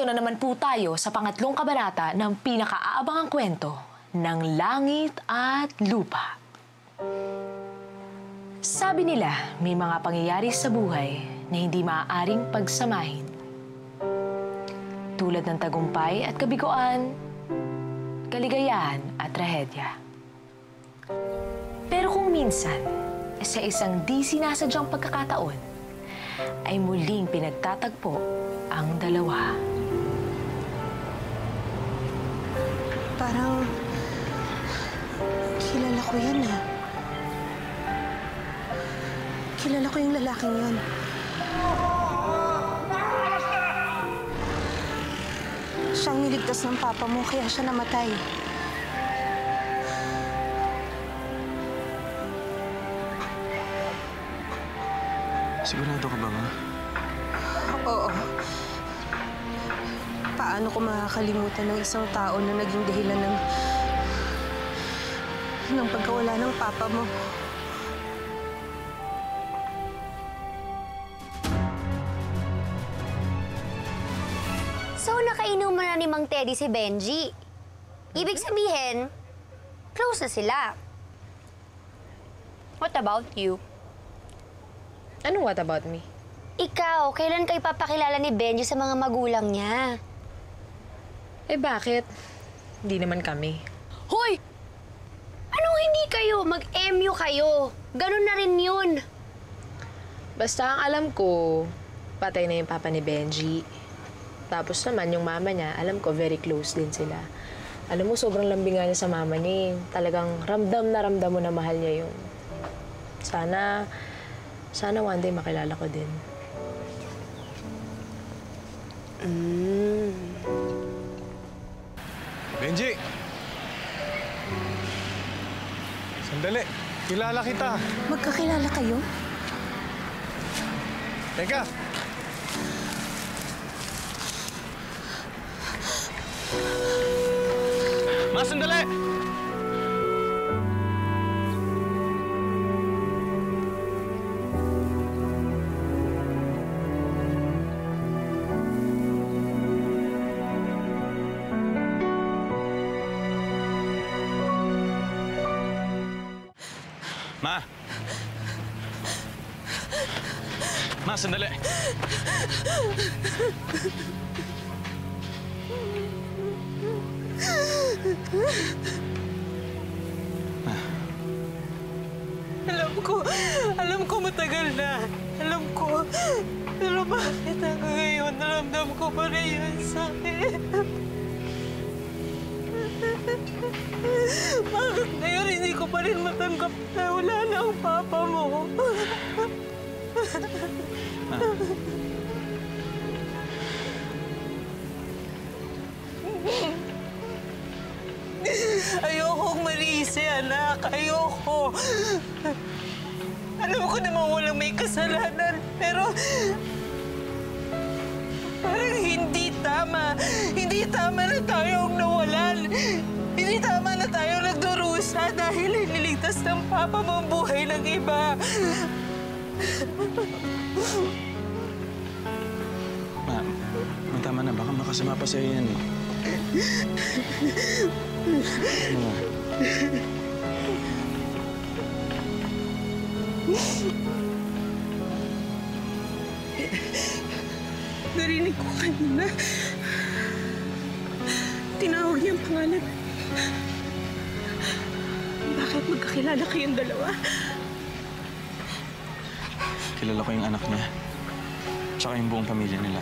Nandito na naman po tayo sa pangatlong kabanata ng pinakaabangang kwento ng Langit at Lupa. Sabi nila, may mga pangyayari sa buhay na hindi maaaring pagsamahin. Tulad ng tagumpay at kabiguan, kaligayahan at trahedya. Pero kung minsan, sa isang di sinasadyang pagkakataon, ay muling pinagtatagpo ang dalawa. Parang kilala ko yan ah. Kilala ko yung lalaking yan. Siyang niligtas ng papa mo, kaya siya namatay. Sigurado ka ba, Ma? Oo. Paano ko makakalimutan ng isang tao na naging dahilan ng pagkawala ng papa mo? So, nakainuman na ni Mang Teddy si Benji. Ibig sabihin, close na sila. What about you? Ano what about me? Ikaw, kailan kayo papakilala ni Benji sa mga magulang niya? Eh bakit? Hindi naman kami. Hoy! Anong hindi kayo? Mag-MU kayo. Ganun na rin yun. Basta ang alam ko, patay na yung papa ni Benji. Tapos naman, yung mama niya, alam ko, very close din sila. Alam mo, sobrang lambing nga niya sa mama niya. Talagang ramdam mo na mahal niya yung... Sana one day makilala ko din. Benji! Sandali. Kilala kita. Magkakilala kayo? Teka! Ma, sandali! Ma! Ma, sandali! Alam ko matagal na. Alam ko. Pero bakit ako ngayon naramdam ko pa rin yung sakit? Bakit ngayon hindi ko pa rin matanggap na wala na ang papa mo? Ayokong malisi, anak. Ayoko. Alam ko naman walang may kasalanan, pero... parang hindi tama. Hindi tama na tayong nawalan. Hindi tama na tayo nagdurusa dahil iniligtas ng papa mo ang buhay ng iba. Ma, tama na. Baka makasama pa sa'yo yan eh. Ano nga? Narinig ko kanina. Tinawag niyang pangalan. Bakit magkakilala kayong dalawa? Kilala ko yung anak niya. Tsaka yung buong pamilya nila.